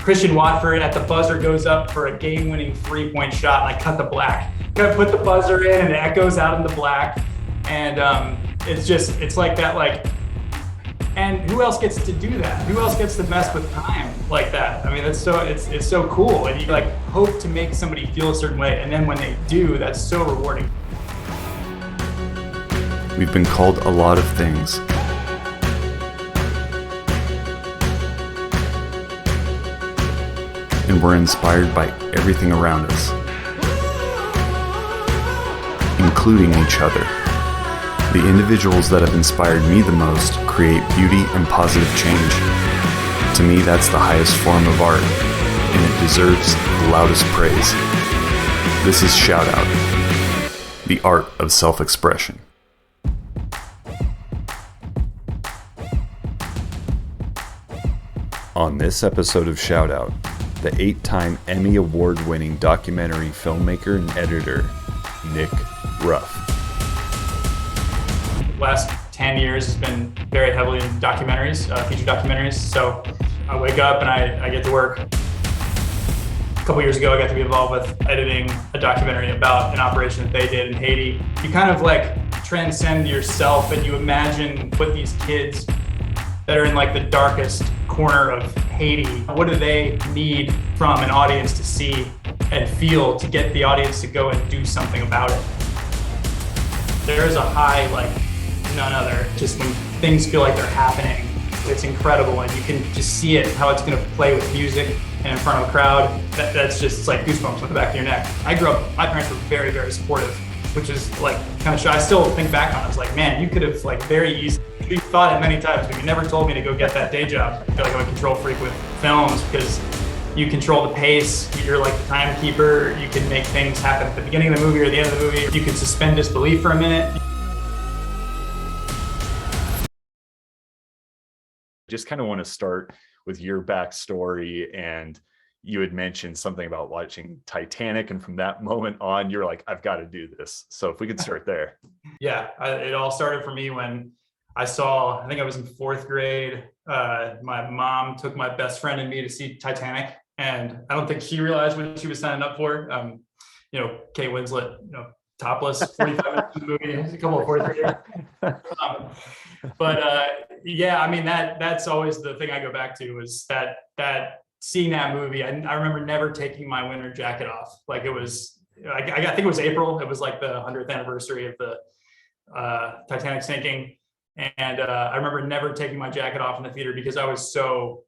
Christian Watford at the buzzer goes up for a game-winning 3-point shot, and I cut the black. I put the buzzer in, and it echoes out in the black, and it's like that, like. And who else gets to do that? Who else gets to mess with time like that? I mean, it's so cool, and you like hope to make somebody feel a certain way, and then when they do, that's so rewarding. We've been called a lot of things. And we're inspired by everything around us, including each other. The individuals that have inspired me the most create beauty and positive change. To me, that's the highest form of art, and it deserves the loudest praise. This is Shout Out, the art of self-expression. On this episode of Shout Out, the 8-time Emmy Award-winning documentary filmmaker and editor, Nick Ruff. Last 10 years has been very heavily in documentaries, feature documentaries. So I wake up and I get to work. A couple years ago, I got to be involved with editing a documentary about an operation that they did in Haiti. You kind of like transcend yourself and you imagine what these kids that are in like the darkest corner of Haiti, what do they need from an audience to see and feel to get the audience to go and do something about it? There is a high like none other, just when things feel like they're happening. It's incredible, and you can just see it, how it's gonna play with music and in front of a crowd. That's just, it's like goosebumps on the back of your neck. I grew up, my parents were very, very supportive, which is like kind of shy. I still think back on it, I was like, man, you could have like very easily thought it many times, but you never told me to go get that day job. I feel like I'm a control freak with films because you control the pace, you're like the timekeeper, you can make things happen at the beginning of the movie or the end of the movie. You can suspend disbelief for a minute. Just kind of want to start with your backstory, and you had mentioned something about watching Titanic, and from that moment on, you're like, I've got to do this. So if we could start there. Yeah, it all started for me when I think I was in 4th grade. My mom took my best friend and me to see Titanic, and I don't think she realized what she was signing up for. Kate Winslet, topless, 45 minutes of the movie, a couple of 4th graders. Yeah, I mean, that's always the thing I go back to, is that seeing that movie. I remember never taking my winter jacket off. Like it was, I think it was April. It was like the 100th anniversary of the Titanic sinking. And I remember never taking my jacket off in the theater because I was so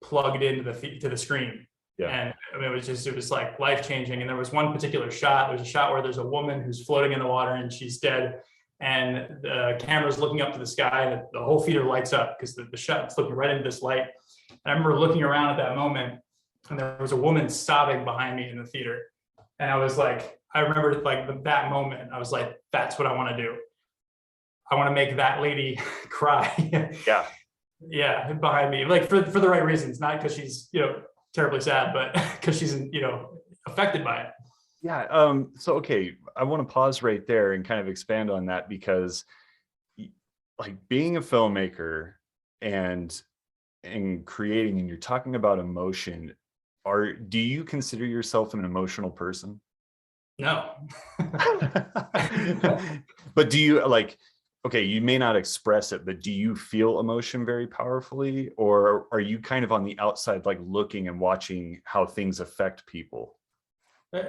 plugged into the screen. Yeah. And I mean, it was like life changing. And there was one particular shot. There's a shot where there's a woman who's floating in the water and she's dead. And the camera's looking up to the sky, and the whole theater lights up because the shot's looking right into this light. And I remember looking around at that moment, and there was a woman sobbing behind me in the theater. And I was like, I remember like that moment, I was like, that's what I want to do. I want to make that lady cry. Yeah. Yeah, behind me, like for the right reasons, not because she's, terribly sad, but because she's, affected by it. Yeah. So, okay, I want to pause right there and kind of expand on that, because like being a filmmaker and creating, and you're talking about emotion, do you consider yourself an emotional person? No. But do you okay, you may not express it, but do you feel emotion very powerfully, or are you kind of on the outside, like looking and watching how things affect people?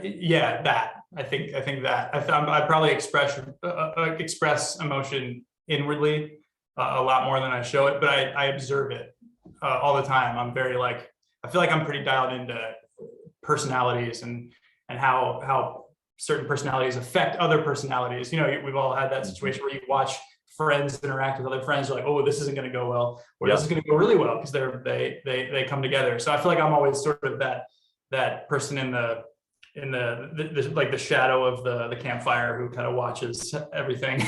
Yeah, that I think that I probably express emotion inwardly a lot more than I show it, but I observe it all the time. I'm very I feel like I'm pretty dialed into personalities and how certain personalities affect other personalities. We've all had that situation where you watch friends interact with other friends. You're like, oh, this isn't going to go well, or this is going to go really well because they come together. So I feel like I'm always sort of that person in the like the shadow of the campfire who kind of watches everything.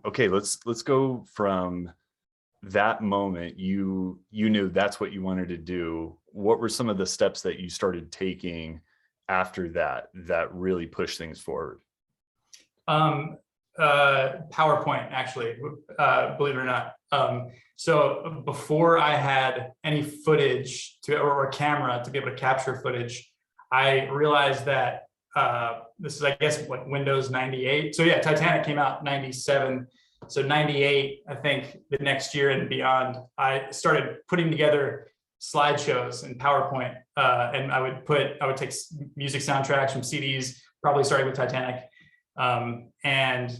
Okay, let's go from that moment. You knew that's what you wanted to do. What were some of the steps that you started taking after that really pushed things forward? PowerPoint, actually, believe it or not. So before I had any footage or a camera to be able to capture footage, I realized that this is, I guess, like Windows 98. So yeah, Titanic came out 97. So 98, I think the next year and beyond, I started putting together slideshows in PowerPoint, and I would take music soundtracks from CDs, probably starting with Titanic, and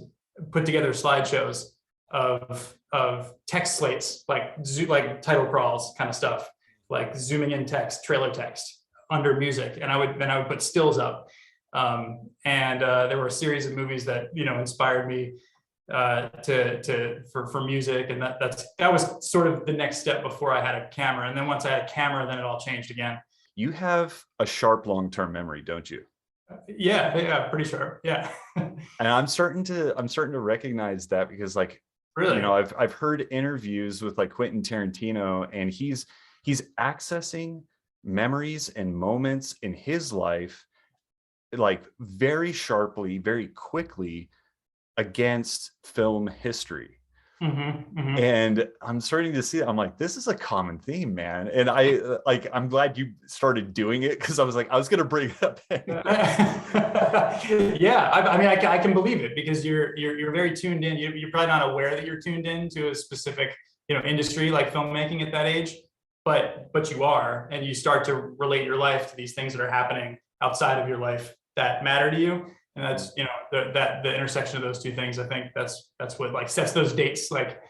put together slideshows of text slates, like title crawls kind of stuff, like zooming in text, trailer text under music, and I would put stills up, and there were a series of movies that inspired me for music, and that was sort of the next step before I had a camera, and then once I had a camera, then it all changed again. You have a sharp long-term memory, don't you? Yeah, pretty sure. Yeah. And I'm starting to recognize that, because like, Really? I've heard interviews with like Quentin Tarantino, and he's accessing memories and moments in his life like very sharply, very quickly against film history. And I'm starting to see it. I'm like, this is a common theme, man. And I'm glad you started doing it, because I was going to bring it up. Yeah, I mean, I can believe it, because you're very tuned in. You're probably not aware that you're tuned in to a specific industry like filmmaking at that age, but you are, and you start to relate your life to these things that are happening outside of your life that matter to you. And that's the intersection of those two things. I think that's what like sets those dates like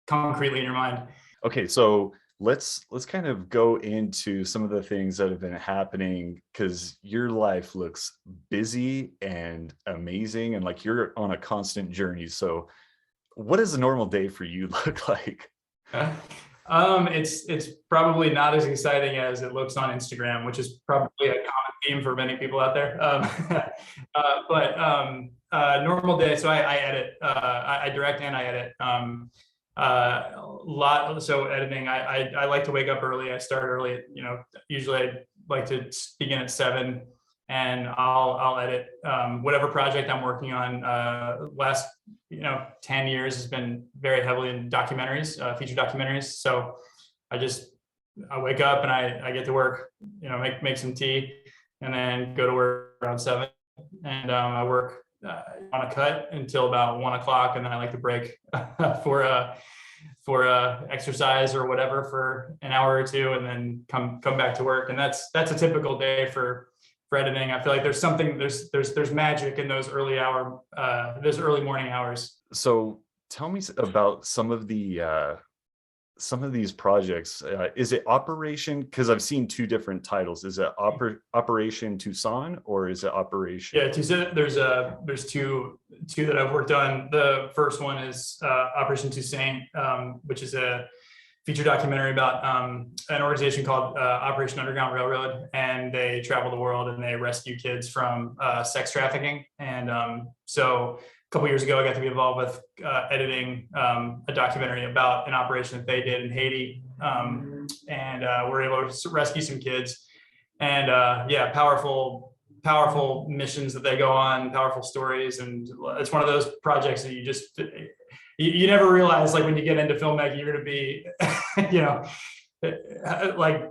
concretely in your mind. Okay, so let's kind of go into some of the things that have been happening, because your life looks busy and amazing, and like you're on a constant journey. So what does a normal day for you look like? It's probably not as exciting as it looks on Instagram, which is probably a common theme for many people out there. But normal day. So I edit, I direct and I edit. So editing, I like to wake up early. I start early. Usually I like to begin at 7, and I'll edit whatever project I'm working on. Last 10 years has been very heavily in documentaries, feature documentaries. So I wake up and I get to work, make some tea, and then go to work around 7, and I work on a cut until about 1 o'clock, and then I like to break for exercise or whatever for an hour or two, and then come back to work. And that's a typical day for editing. I feel like there's magic in those early morning hours. So tell me about some of these projects. Is it Operation? Because I've seen 2 different titles. Is it Operation Tucson, or is it Operation? Yeah, Tucson. There's two that I've worked on. The first one is Operation Tucson, which is a feature documentary about an organization called Operation Underground Railroad, and they travel the world and they rescue kids from sex trafficking. And so a couple years ago, I got to be involved with editing a documentary about an operation that they did in Haiti, and we're able to rescue some kids. And yeah, powerful missions that they go on, powerful stories, and it's one of those projects that you never realize, like when you get into filmmaking, you're going to be, like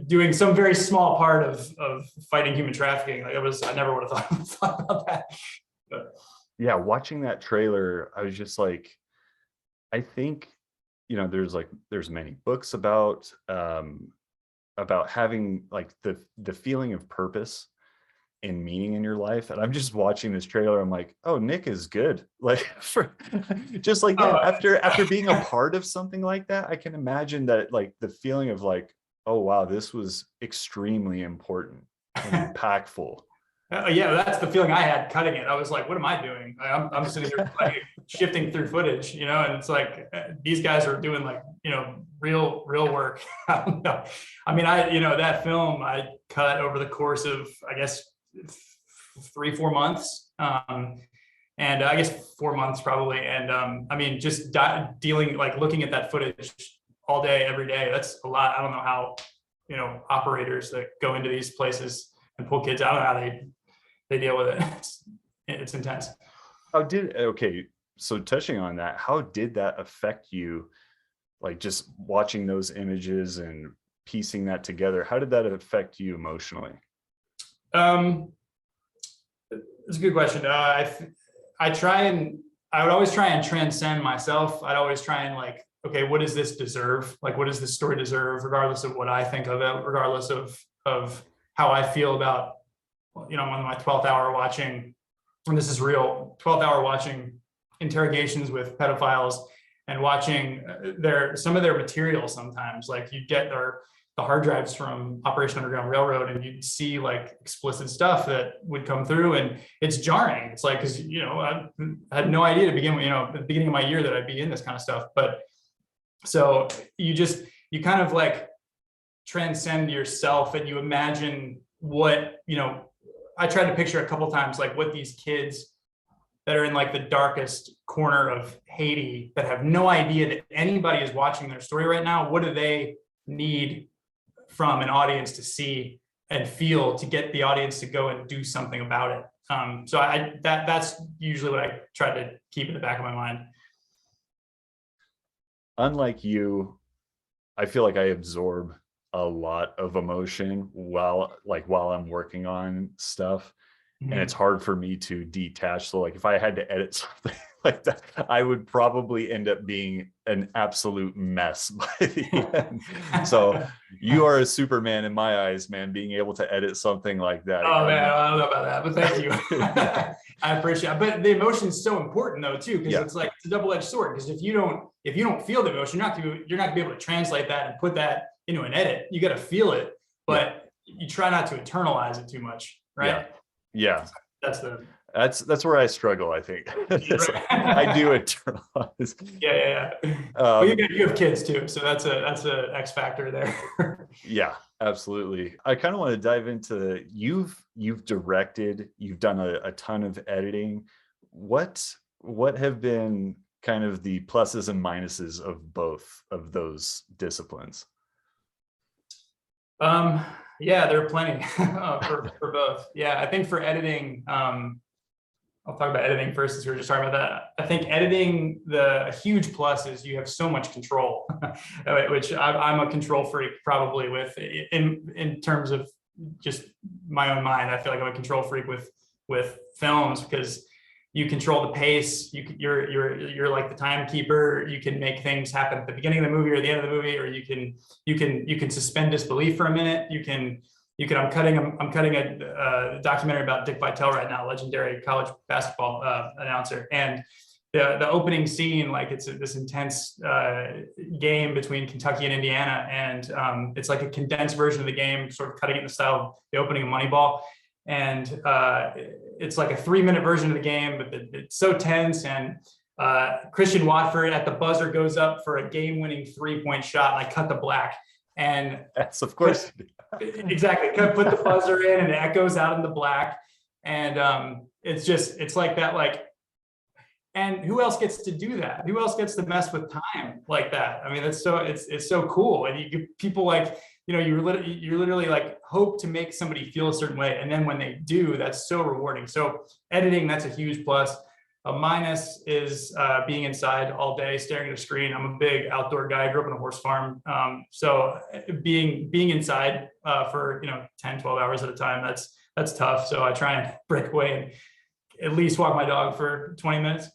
doing some very small part of fighting human trafficking. Like I never would have thought about that. But yeah, watching that trailer, I was just like, I think, there's many books about having like the feeling of purpose and meaning in your life. And I'm just watching this trailer. I'm like, oh, Nick is good. Like just like that. After being a part of something like that, I can imagine that like the feeling of like, oh, wow, this was extremely important and impactful. Yeah, that's the feeling I had cutting it. I was like, what am I doing? I'm sitting here like shifting through footage, and it's like these guys are doing like, real work. I don't know. I mean, that film I cut over the course of, I guess, 3-4 months. And I guess 4 months probably. And I mean, just dealing, like looking at that footage all day, every day, that's a lot. I don't know how, operators that go into these places and pull kids out, I don't know how they deal with it. It's intense. So touching on that, how did that affect you Like just watching those images and piecing that together, how did that affect you emotionally? It's a good question. I would always try and transcend myself. I'd always try and like, okay, what does this deserve? Like, what does this story deserve, regardless of what I think of it, regardless of how I feel about, I'm on my 12th hour watching, and this is real, 12th hour watching interrogations with pedophiles and watching some of their material. Sometimes like you get the hard drives from Operation Underground Railroad, and you'd see like explicit stuff that would come through, and it's jarring. It's like, because I had no idea to begin with, at the beginning of my year, that I'd be in this kind of stuff. But so you kind of like transcend yourself, and you imagine what, I tried to picture a couple times like what these kids that are in like the darkest corner of Haiti that have no idea that anybody is watching their story right now, what do they need from an audience to see and feel to get the audience to go and do something about it. So that's usually what I try to keep in the back of my mind. Unlike you, I feel like I absorb a lot of emotion while I'm working on stuff. Mm-hmm. And it's hard for me to detach. So like if I had to edit something like that, I would probably end up being an absolute mess by the end. So you are a Superman in my eyes, man, being able to edit something like that. Oh man, I don't know about that, but thank you. I appreciate it. But the emotion is so important though too, because it's like it's a double-edged sword. Because if you don't feel the emotion, you're not gonna be able to translate that and put that into an edit. You got to feel it, but you try not to internalize it too much, right? Yeah. That's where I struggle, I think. I do internalize. Yeah. Well, you have kids too, so that's a X factor there. Yeah, absolutely. I kind of want to dive into you've directed, you've done a ton of editing. What have been kind of the pluses and minuses of both of those disciplines? Yeah, there are plenty for both. Yeah, I think for editing, I'll talk about editing first, since we were just talking about that. I think editing, a huge plus is you have so much control, which I'm a control freak probably in terms of just my own mind. I feel like I'm a control freak with films, because you control the pace. You're like the timekeeper. You can make things happen at the beginning of the movie or the end of the movie, or you can suspend disbelief for a minute. I'm cutting a documentary about Dick Vitale right now, legendary college basketball announcer, and the opening scene, like it's this intense game between Kentucky and Indiana, and it's like a condensed version of the game, sort of cutting it in the style of the opening of Moneyball. And it's like a 3-minute version of the game, but it's so tense. And Christian Watford at the buzzer goes up for a game-winning 3-point shot, and I cut the black. And that's, of course, exactly, put the buzzer in, and it echoes out in the black. And it's like that, like, and who else gets to do that? Who else gets to mess with time like that? I mean, it's so cool. And people like, you're literally like hope to make somebody feel a certain way. And then when they do, that's so rewarding. So editing, that's a huge plus. A minus is being inside all day, staring at a screen. I'm a big outdoor guy. I grew up on a horse farm. So being inside for 10, 12 hours at a time, that's tough. So I try and break away and at least walk my dog for 20 minutes.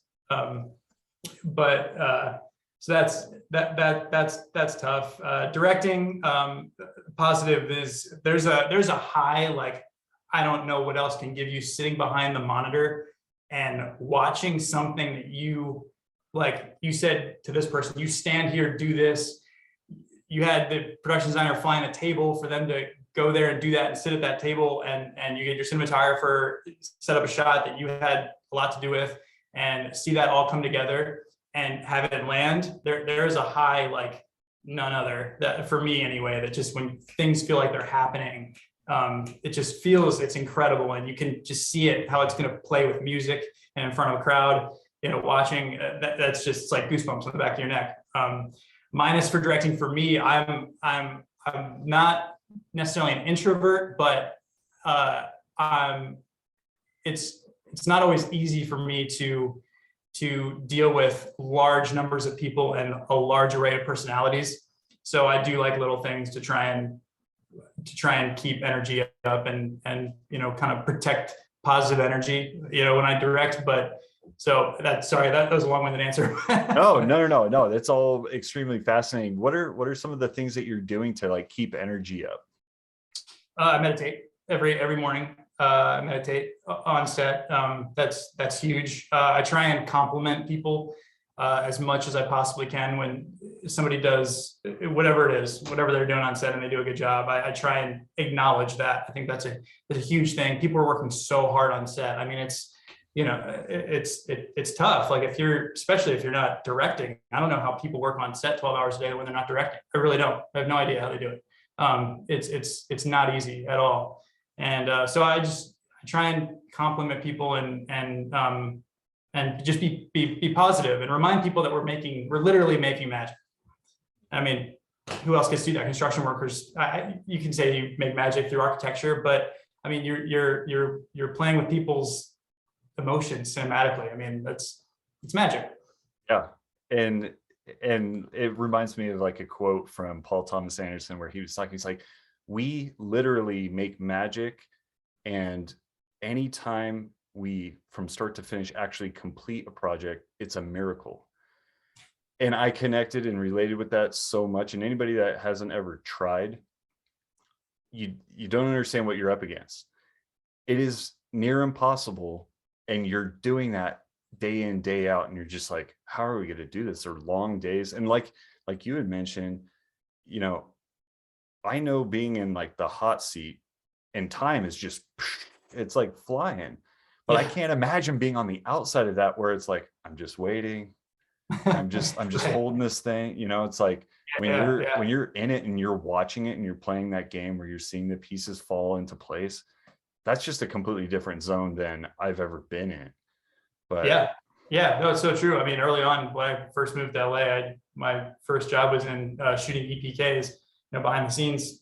So that's tough. Directing, positive is there's a high, like, I don't know what else can give you sitting behind the monitor and watching something that you said to this person, you stand here, do this. You had the production designer flying a table for them to go there and do that and sit at that table, and you get your cinematographer set up a shot that you had a lot to do with, and see that all come together and have it land. There is a high like none other, that for me anyway, that just when things feel like they're happening, it just feels, it's incredible. And you can just see it, how it's going to play with music and in front of a crowd, watching. That's just, it's like goosebumps on the back of your neck. Minus for directing for me, I'm not necessarily an introvert, but it's not always easy for me to to deal with large numbers of people and a large array of personalities. So I do like little things to try and keep energy up and kind of protect positive energy, when I direct. But so that was a long-winded answer. No. That's all extremely fascinating. What are some of the things that you're doing to like keep energy up? I meditate every morning. I meditate on set. That's huge. I try and compliment people as much as I possibly can when somebody does whatever it is, whatever they're doing on set, and they do a good job. I try and acknowledge that. I think that's a huge thing. People are working so hard on set. I mean, it's tough. Like especially if you're not directing. I don't know how people work on set 12 hours a day when they're not directing. I really don't. I have no idea how they do it. It's not easy at all. And so I try and compliment people and just be positive and remind people that we're literally making magic. I mean, who else gets to do that? Construction workers. You can say you make magic through architecture, but I mean, you're playing with people's emotions cinematically. I mean, it's magic. Yeah, and it reminds me of like a quote from Paul Thomas Anderson where he's like, we literally make magic, and anytime we from start to finish actually complete a project, it's a miracle. And I connected and related with that so much. And anybody that hasn't ever tried, you don't understand what you're up against. It is near impossible, and you're doing that day in, day out, and you're just like, how are we going to do this? They're long days. And like you had mentioned, I know being in like the hot seat and time is just, it's like flying, but I can't imagine being on the outside of that where it's like, I'm just waiting. I'm just holding this thing, it's like when you're in it and you're watching it and you're playing that game where you're seeing the pieces fall into place, that's just a completely different zone than I've ever been in. But no, it's so true. I mean, early on when I first moved to LA, my first job was in shooting EPKs, behind the scenes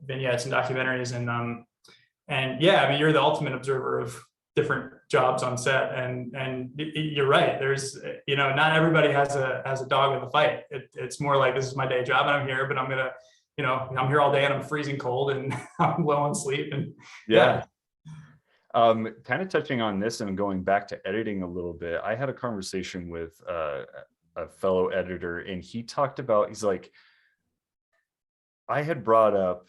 vignettes and documentaries, and yeah, I mean, you're the ultimate observer of different jobs on set, and you're right. There's not everybody has a dog in the fight. It's more like, this is my day job and I'm here, but I'm gonna I'm here all day and I'm freezing cold and I'm low on sleep, and kind of touching on this and going back to editing a little bit, I had a conversation with a fellow editor, and he talked about, he's like, I had brought up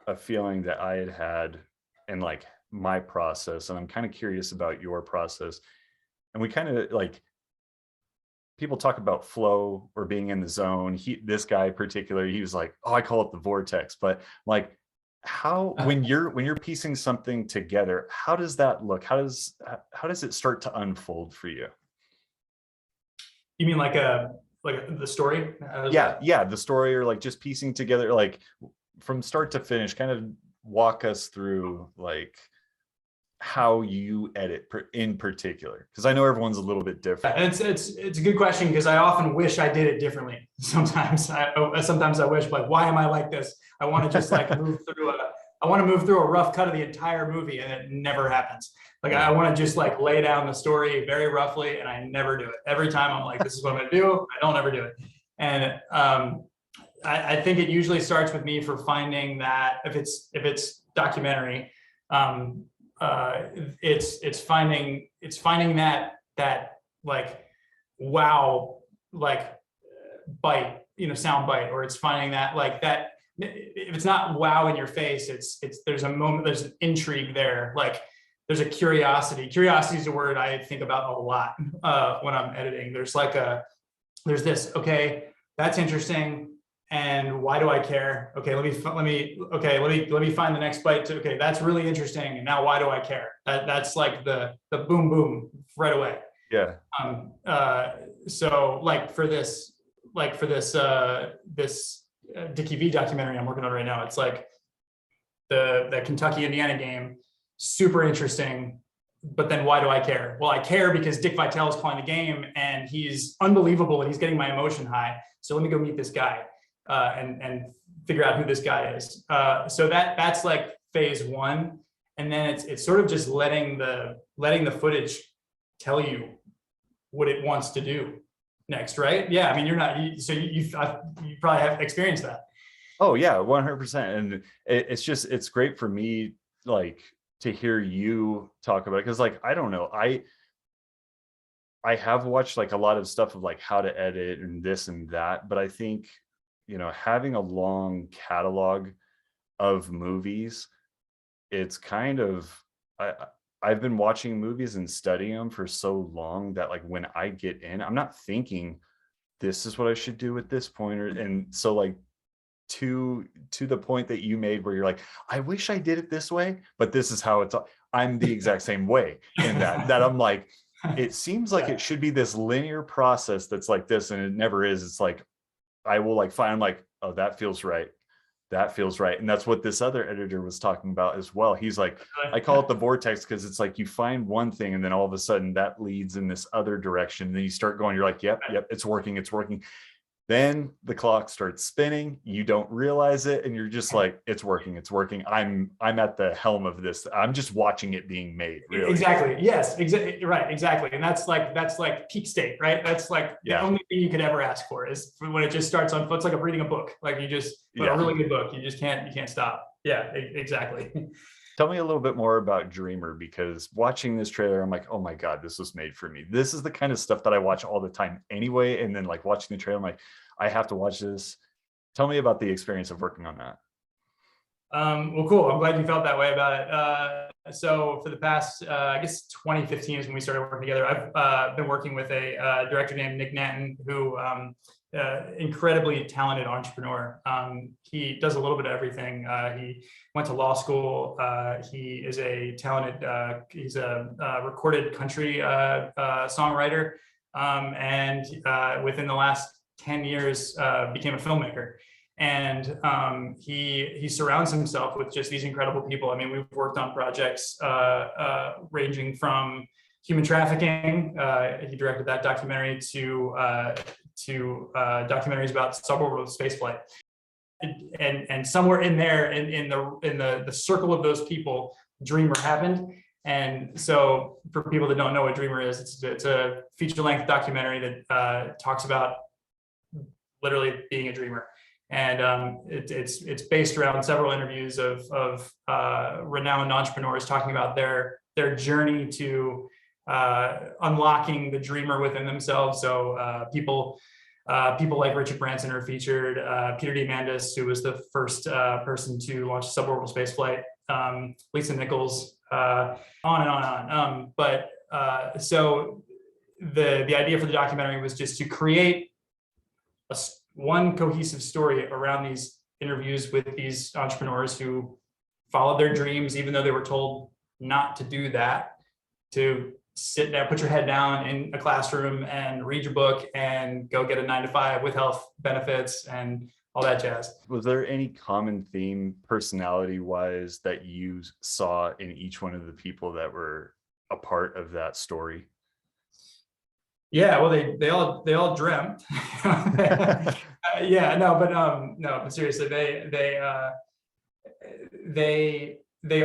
a feeling that I had in like my process, and I'm kind of curious about your process. And we kind of like, people talk about flow or being in the zone. This guy particularly, he was like, oh, I call it the vortex. But like, how when you're piecing something together, how does that look? How does it start to unfold for you? You mean like the story? Yeah, the story, or like just piecing together, like from start to finish. Kind of walk us through like how you edit in particular, because I know everyone's a little bit different. It's a good question, because I often wish I did it differently. Sometimes I wish, like, why am I like this? I want to just like move through a rough cut of the entire movie, and it never happens. Like, I want to just like lay down the story very roughly, and I never do it. Every time I'm like, this is what I'm going to do. I don't ever do it. And I think it usually starts with me for finding that if it's documentary, it's finding that like, wow, like bite, sound bite, or it's finding that like that. If it's not wow in your face, there's a moment, there's an intrigue there. Like, there's a curiosity. Curiosity is a word I think about a lot when I'm editing. There's there's this, okay, that's interesting. And why do I care? Okay, let me find the next bite to, okay, that's really interesting. And now why do I care? That's like the boom, boom right away. Yeah. So like for this Dickie V documentary I'm working on right now, it's like the Kentucky Indiana game, super interesting. But then why do I care? Well, I care because Dick Vitale is calling the game and he's unbelievable and he's getting my emotion high. So let me go meet this guy and figure out who this guy is. So that's like phase one. And then it's sort of just letting the footage tell you what it wants to do next, right? Yeah, I mean, you're not, you probably have experienced that. Oh yeah, 100%. And it's great for me, like, to hear you talk about it, because like, I don't know, I have watched like a lot of stuff of like how to edit and this and that, but I think, having a long catalog of movies, it's kind of, I've been watching movies and studying them for so long that like when I get in, I'm not thinking this is what I should do at this point, and so like, to the point that you made where you're like, I wish I did it this way, but this is how I'm the exact same way in that I'm like, it seems like it should be this linear process that's like this, and it never is. It's like, I will like find, I'm like, oh, that feels right. That feels right. And that's what this other editor was talking about as well. He's like, I call it the vortex, because it's like you find one thing and then all of a sudden that leads in this other direction. And then you start going, you're like, yep, it's working. It's working. Then the clock starts spinning, you don't realize it, and you're just like, it's working, it's working. I'm at the helm of this. I'm just watching it being made. Really. Exactly. Yes, exactly. Right. Exactly. And that's like peak state, right? That's like the only thing you could ever ask for is when it just starts on. It's like reading a book. Like you just, a really good book. You can't stop. Yeah, exactly. Tell me a little bit more about Dreamer, because watching this trailer, I'm like, oh my God, this was made for me. This is the kind of stuff that I watch all the time anyway. And then like watching the trailer, I'm like, I have to watch this. Tell me about the experience of working on that. Well, cool. I'm glad you felt that way about it. So for the past, I guess 2015 is when we started working together. I've been working with a director named Nick Nanton, who incredibly talented entrepreneur. He does a little bit of everything. He went to law school. He is a talented, he's a recorded country songwriter. And within the last 10 years, became a filmmaker. And he surrounds himself with just these incredible people. I mean, we've worked on projects ranging from human trafficking. He directed that documentary to documentaries about suborbital spaceflight. And somewhere in there, in the circle of those people, Dreamer happened. And so, for people that don't know what Dreamer is, it's a feature-length documentary that talks about literally being a dreamer. And it's based around several interviews of renowned entrepreneurs talking about their journey to unlocking the dreamer within themselves. So people like Richard Branson are featured, Peter Diamandis, who was the first person to launch suborbital space flight, Lisa Nichols, on and on. So the idea for the documentary was just to create one cohesive story around these interviews with these entrepreneurs who followed their dreams, even though they were told not to do that, to sit down, put your head down in a classroom and read your book and go get a 9-to-5 with health benefits and all that jazz. Was there any common theme personality-wise that you saw in each one of the people that were a part of that story? Yeah, well, they all dreamt. Yeah, no, but seriously, they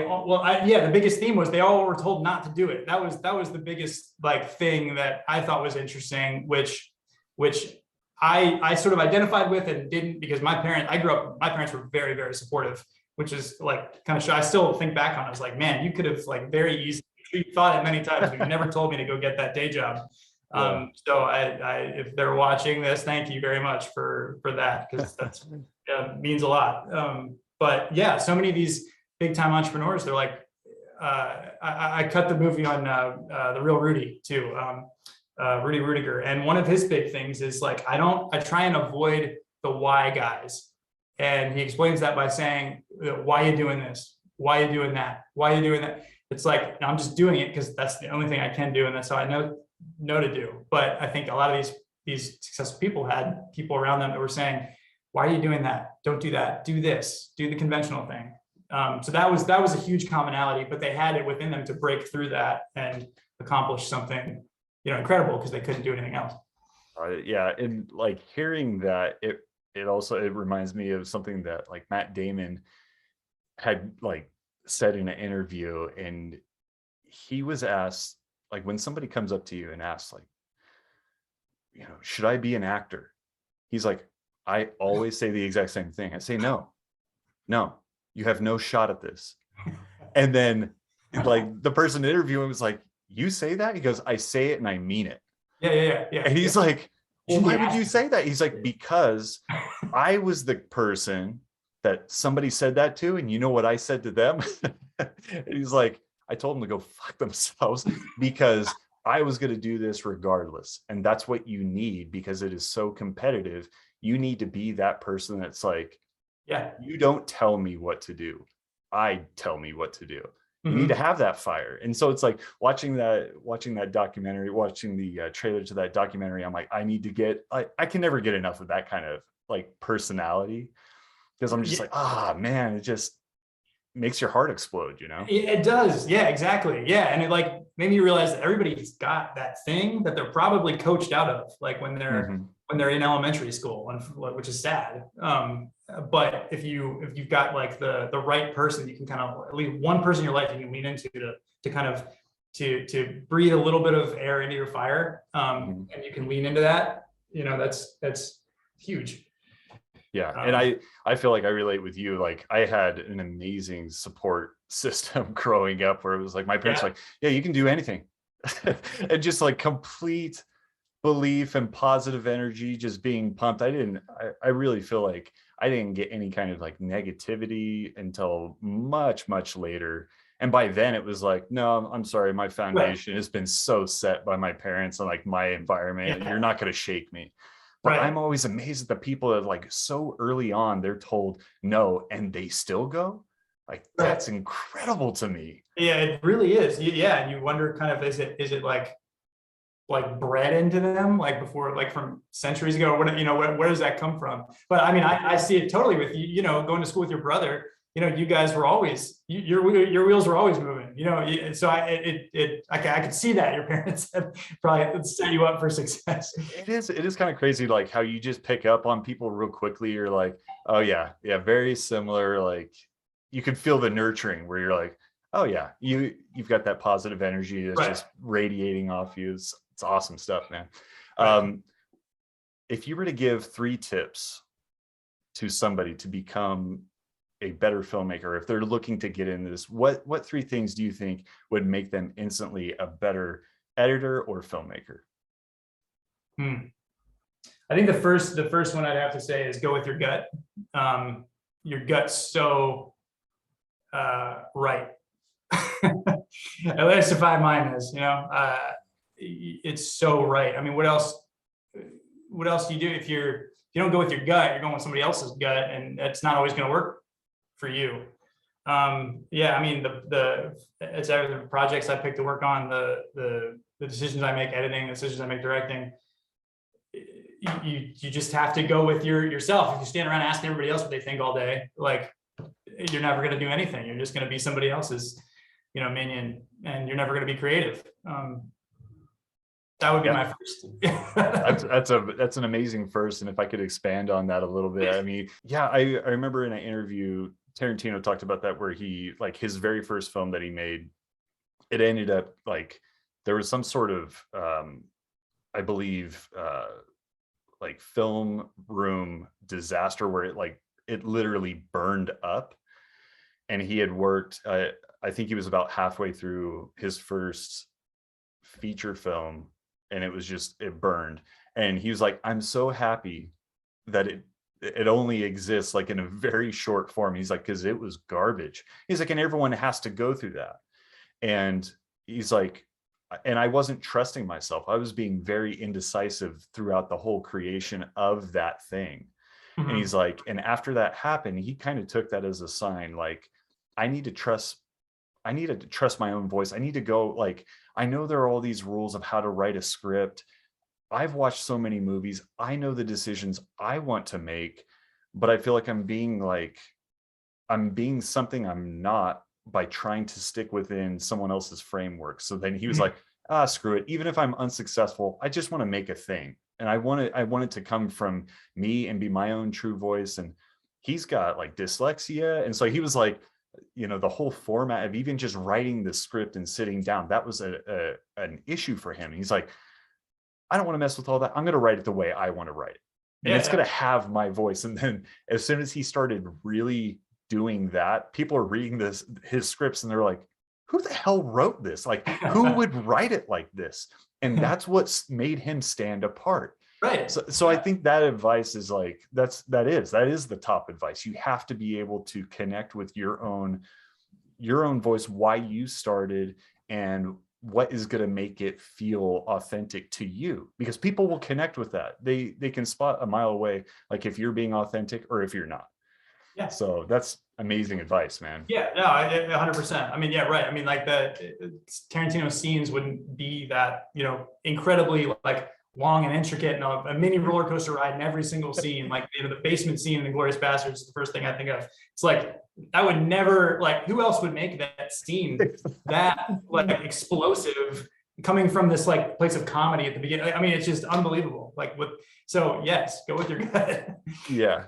all, well, the biggest theme was they all were told not to do it. That was the biggest like thing that I thought was interesting, which I sort of identified with and didn't, because my parents were very, very supportive, which is like kind of shy. I still think back on it. I was like, man, you could have like very easily, you thought it many times, but you never told me to go get that day job. Yeah. So I if they're watching this, thank you very much for that, because that's means a lot. But yeah, so many of these big time entrepreneurs, they're like, I cut the movie on The Real Rudy too, Rudy Rudiger, and one of his big things is like, I try and avoid the why guys, and he explains that by saying, why are you doing this? Why are you doing that? Why are you doing that? It's like, I'm just doing it because that's the only thing I can do, and that's how I know to do. But I think a lot of these successful people had people around them that were saying, why are you doing that? Don't do that. Do this. Do the conventional thing. So that was a huge commonality, but they had it within them to break through that and accomplish something, incredible, because they couldn't do anything else. Yeah, and like hearing that, it reminds me of something that like Matt Damon had like said in an interview, and he was asked, like, when somebody comes up to you and asks like, should I be an actor? He's like, I always say the exact same thing. I say, no, you have no shot at this. And then like the person interviewing was like, you say that? He goes, I say it and I mean it. Yeah. And he's like, well, why would you say that? He's like, because I was the person that somebody said that to, and you know what I said to them? And he's like, I told them to go fuck themselves because I was going to do this regardless. And that's what you need, because it is so competitive. You need to be that person that's like, yeah, you don't tell me what to do. I tell me what to do. You need to have that fire. And so it's like watching that documentary, watching the trailer to that documentary. I'm like, I need to get, I can never get enough of that kind of like personality, because I'm just like, man, it just makes your heart explode, It does. Yeah, exactly. Yeah. And it like made me realize that everybody's got that thing that they're probably coached out of, like when they're in elementary school, which is sad. But if you've got like the right person, you can kind of, at least one person in your life you can lean into to kind of to breathe a little bit of air into your fire. And you can lean into that, that's huge. Yeah. And I feel like I relate with you. Like I had an amazing support system growing up where it was like my parents were like, yeah, you can do anything. And just like complete belief and positive energy, just being pumped. I really feel like I didn't get any kind of like negativity until much, much later. And by then it was like, no, I'm sorry. My foundation has been so set by my parents and like my environment. You're not going to shake me. But I'm always amazed at the people that like so early on, they're told no, and they still go. Like that's incredible to me. Yeah, it really is. Yeah. And you wonder kind of, is it like bred into them, like before, like from centuries ago, where does that come from? But I mean, I see it totally with you, going to school with your brother, you guys were always, your wheels were always moving, so I could see that your parents had probably set you up for success. It is kind of crazy, like how you just pick up on people real quickly. You're like, oh yeah, very similar. Like you can feel the nurturing where you're like, oh yeah, you've got that positive energy that's just radiating off you. It's awesome stuff, man. If you were to give 3 tips to somebody to become a better filmmaker, if they're looking to get into this, what 3 things do you think would make them instantly a better editor or filmmaker? I think the first one I'd have to say is go with your gut. Your gut's so right. At least if mine is, it's so right. I mean, what else do you do if you don't go with your gut? You're going with somebody else's gut, and that's not always going to work for you. I mean, it's everything. The projects I pick to work on, the decisions I make editing, the decisions I make directing. You just have to go with yourself. If you stand around asking everybody else what they think all day, like you're never going to do anything. You're just going to be somebody else's, minion, and you're never going to be creative. That would be my first. That's an amazing first. And if I could expand on that a little bit, I mean, I remember in an interview, Tarantino talked about that, where he, like his very first film that he made, it ended up like there was some sort of, I believe, like film room disaster where it literally burned up. And he had worked, I think he was about halfway through his first feature film, and it burned. And he was like, I'm so happy that it only exists like in a very short form. He's like, because it was garbage. He's like, and everyone has to go through that. And he's like, and I wasn't trusting myself. I was being very indecisive throughout the whole creation of that thing. And he's like, and after that happened, he kind of took that as a sign, like, I need to trust my own voice. I need to go, like, I know there are all these rules of how to write a script. I've watched so many movies. I know the decisions I want to make, but I feel like I'm being something I'm not by trying to stick within someone else's framework. So then he was like, screw it. Even if I'm unsuccessful, I just want to make a thing. And I want it to come from me and be my own true voice. And he's got like dyslexia. And so he was like, the whole format of even just writing the script and sitting down, that was an issue for him. And he's like, I don't want to mess with all that. I'm going to write it the way I want to write it. And it's going to have my voice. And then as soon as he started really doing that, people are reading his scripts and they're like, who the hell wrote this? Like, who would write it like this? And that's what's made him stand apart. Right. So I think that advice is like, that is the top advice. You have to be able to connect with your own voice, why you started, and what is going to make it feel authentic to you, because people will connect with that. They can spot a mile away, like if you're being authentic or if you're not. Yeah. So that's amazing advice, man. Yeah, no, 100%. I mean, yeah, right. I mean, like Tarantino scenes wouldn't be that, incredibly like long and intricate and a mini roller coaster ride in every single scene. Like, the basement scene in Inglourious Basterds is the first thing I think of. It's like, I would never, like, who else would make that scene that like explosive coming from this like place of comedy at the beginning? I mean, it's just unbelievable. Like, so yes, go with your gut. Yeah.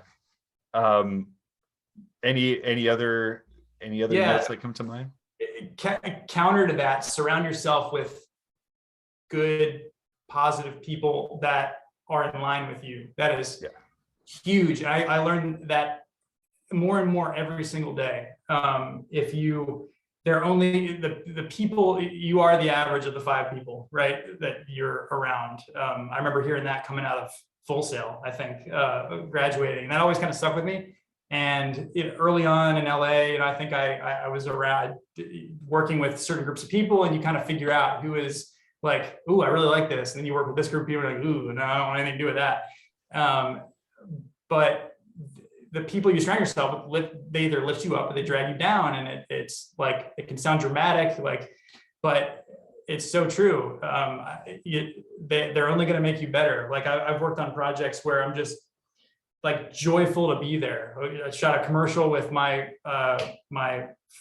Any other notes that come to mind? Counter to that, surround yourself with good, positive people that are in line with you. That is huge. I learned that more and more every single day. They're only the people, you are the average of the 5 people, right, that you're around. I remember hearing that coming out of Full Sail, I think, graduating, and that always kind of stuck with me. And early on in LA, I think I was around working with certain groups of people, and you kind of figure out who is like, ooh, I really like this. And then you work with this group of people, like, ooh, no, I don't want anything to do with that. But the people you surround yourself with, they either lift you up or they drag you down. And it's like, it can sound dramatic, like, but it's so true. They're only going to make you better. Like, I've worked on projects where I'm just like joyful to be there. I shot a commercial with my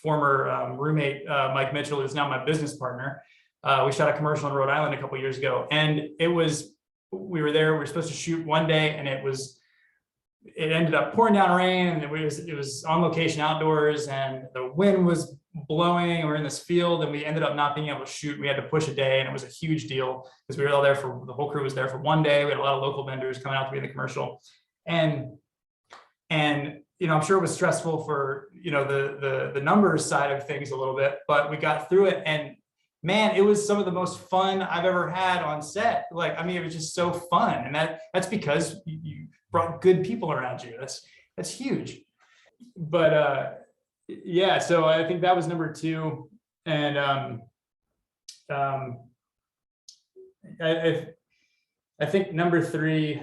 former roommate, Mike Mitchell, who's now my business partner. We shot a commercial in Rhode Island a couple of years ago, and we were there. We were supposed to shoot one day, and it ended up pouring down rain, and it was on location outdoors, and the wind was blowing, and we're in this field, and we ended up not being able to shoot. We had to push a day, and it was a huge deal because we were all there the whole crew was there for one day. We had a lot of local vendors coming out to be in the commercial. And I'm sure it was stressful for, the numbers side of things a little bit, but we got through it, and man, it was some of the most fun I've ever had on set. Like, I mean, it was just so fun. And that's because you brought good people around you. That's huge. But yeah, so I think that was number 2. And I think number 3,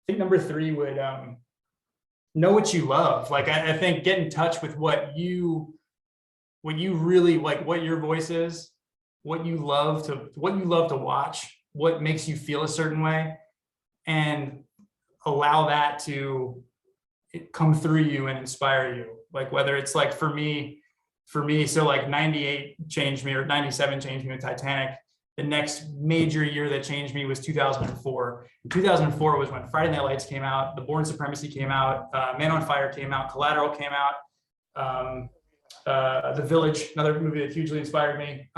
would know what you love. Like, I think get in touch with what you really like, what your voice is, what you love to watch, what makes you feel a certain way, and allow that to come through you and inspire you. Like, whether it's like for me, so like 98 changed me, or 97 changed me with Titanic. The next major year that changed me was 2004. 2004 was when Friday Night Lights came out, The Bourne Supremacy came out, Man on Fire came out, Collateral came out, The Village, another movie that hugely inspired me.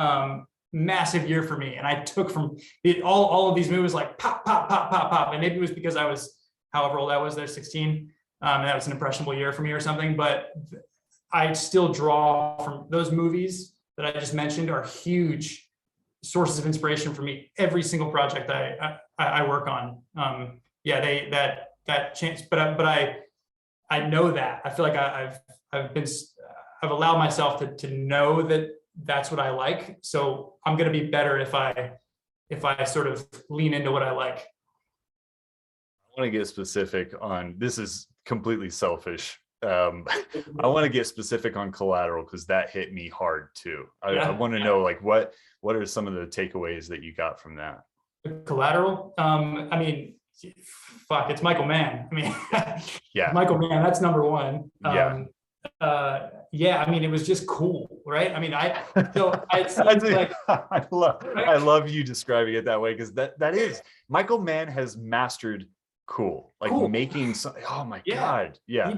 Massive year for me. And I took from all of these movies like pop, pop, pop, pop, pop. And maybe it was because I was, however old I was there, 16. And that was an impressionable year for me or something. But I still draw from those movies that I just mentioned are huge sources of inspiration for me. Every single project I work on. That changed, but I know that. I feel like I've allowed myself to know that that's what I like. So I'm going to be better if I sort of lean into what I like. I want to get specific on, this is completely selfish. I want to get specific on Collateral, because that hit me hard too. I want to know, like, what are some of the takeaways that you got from that? Collateral. I mean, fuck, it's Michael Mann. I mean, yeah, Michael Mann, that's number 1. I mean, it was just cool, right? I mean, I love you describing it that way, because that is, Michael Mann has mastered cool, like cool. Making some, oh my god, yeah, he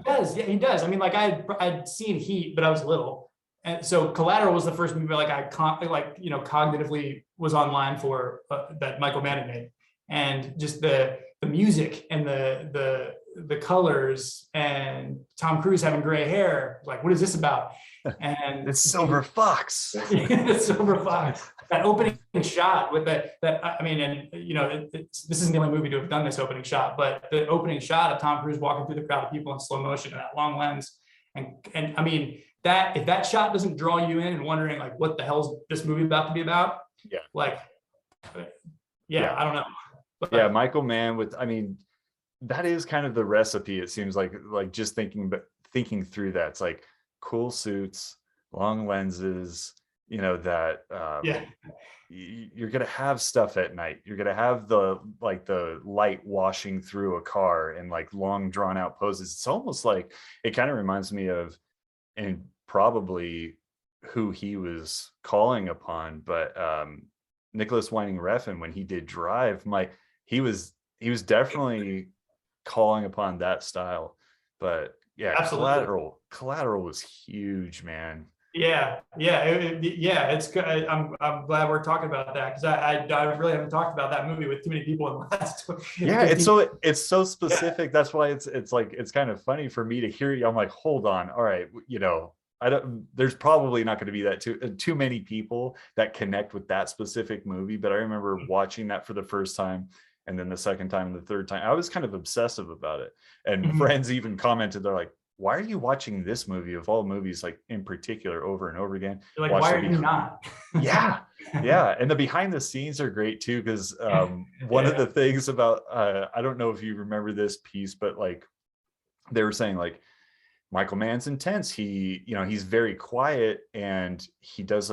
does. I mean, like, I'd seen Heat, but I was little, and so Collateral was the first movie like cognitively was online for that Michael Mann had made, and just the music and the colors and Tom Cruise having gray hair, like, what is this about? And It's Silver Fox. the Silver Fox, that opening shot with that I mean, and this isn't the only movie to have done this opening shot, but the opening shot of Tom Cruise walking through the crowd of people in slow motion and that long lens, and I mean, that if that shot doesn't draw you in and wondering like, what the hell's this movie about to be about? Yeah. Like, yeah. I don't know. But, yeah, Michael Mann that is kind of the recipe. It seems like just thinking through that, it's like cool suits, long lenses, that you're gonna have stuff at night. You're gonna have the light washing through a car and like long drawn out poses. It's almost like, it kind of reminds me of, and probably who he was calling upon, but Nicholas Winding Refn, when he did Drive, he was definitely calling upon that style. But yeah, absolutely. Collateral was huge, man. It's good. I'm glad we're talking about that, because I really haven't talked about that movie with too many people in the last. Yeah, it's so specific. Yeah. That's why it's kind of funny for me to hear you. I'm like, hold on, all right, there's probably not going to be too many people that connect with that specific movie. But I remember watching that for the first time, and then the second time and the third time, I was kind of obsessive about it. And friends even commented, they're like, why are you watching this movie of all movies, like in particular, over and over again? You're like, why are you not? Yeah. And the behind the scenes are great too, because one of the things about I don't know if you remember this piece, but like they were saying, like, Michael Mann's intense. He's very quiet, and he does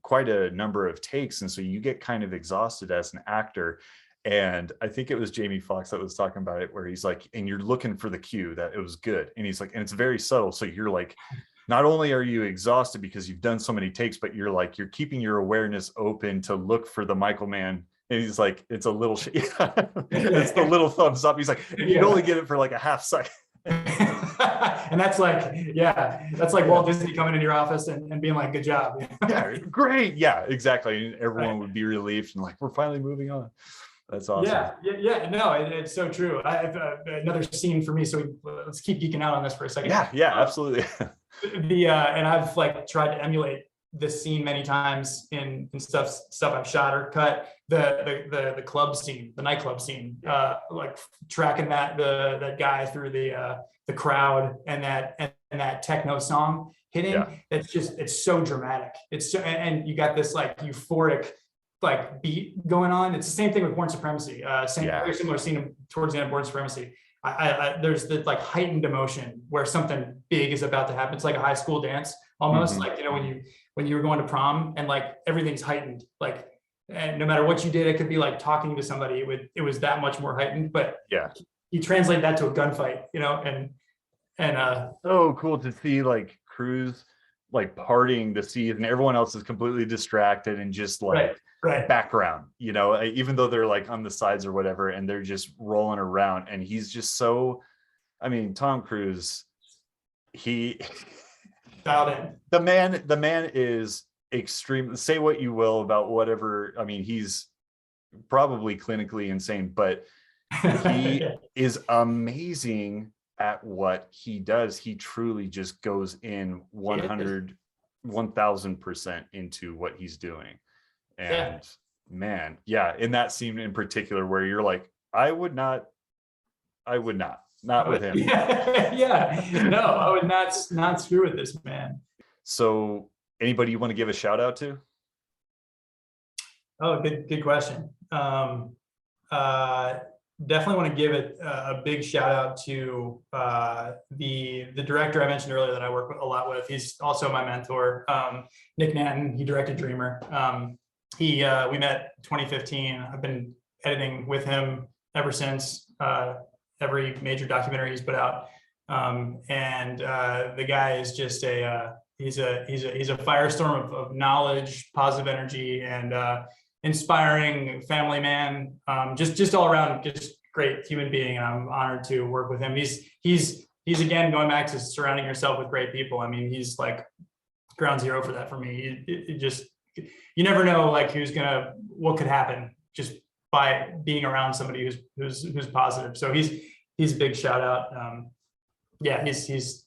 quite a number of takes, and so you get kind of exhausted as an actor. And I think it was Jamie Foxx that was talking about it, where he's like, and you're looking for the cue that it was good. And he's like, and it's very subtle. So you're like, not only are you exhausted because you've done so many takes, but you're keeping your awareness open to look for the Michael Mann. And he's like, it's a little, it's the little thumbs up. He's like, you'd only get it for like a half second. And that's like Walt Disney coming in your office and being like, good job. Yeah, great. Yeah, exactly. And everyone would be relieved and like, we're finally moving on. That's awesome. Yeah. No, it's so true. I have another scene for me. So let's keep geeking out on this for a second. Yeah, absolutely. And I've like tried to emulate this scene many times in stuff I've shot or cut. The club scene, the nightclub scene, like tracking that guy through the crowd, and that techno song hitting. Yeah. It's so dramatic. And you got this like euphoric like beat going on. It's the same thing with Born Supremacy. Very similar scene towards the end of Born Supremacy. There's the like heightened emotion where something big is about to happen. It's like a high school dance almost, like when you were going to prom and like everything's heightened, like, and no matter what you did, it could be like talking to somebody. It was that much more heightened. But you translate that to a gunfight, and so cool to see like Cruise like partying the seas, and everyone else is completely distracted and just like background, even though they're like on the sides or whatever, and they're just rolling around. And he's just so, I mean, Tom Cruise, he dialed in. The man is extreme. Say what you will about whatever. I mean, he's probably clinically insane, but he is amazing at what he does. He truly just goes in 1000% into what he's doing. And man, in that scene in particular where you're like, I would not with him. No, I would not screw with this man. So anybody you want to give a shout out to? Oh, good question. Definitely want to give it a big shout out to the director I mentioned earlier that I work a lot with. He's also my mentor, Nick Nanton. He directed Dreamer. We met 2015. I've been editing with him ever since. Every major documentary he's put out, and the guy is just he's a firestorm of knowledge, positive energy, and inspiring family man. Just all around, just great human being, and I'm honored to work with him. He's again going back to surrounding yourself with great people. I mean, he's like ground zero for that for me. It just, you never know like what could happen just by being around somebody who's positive. So he's a big shout out. Yeah, he's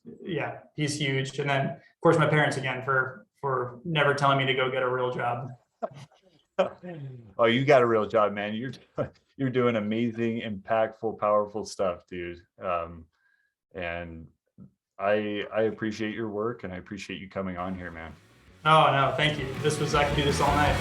huge. And then of course my parents again for never telling me to go get a real job. Oh, you got a real job, man. You're doing amazing, impactful, powerful stuff, dude. And I appreciate your work, and I appreciate you coming on here, man. Oh no, thank you. I could do this all night.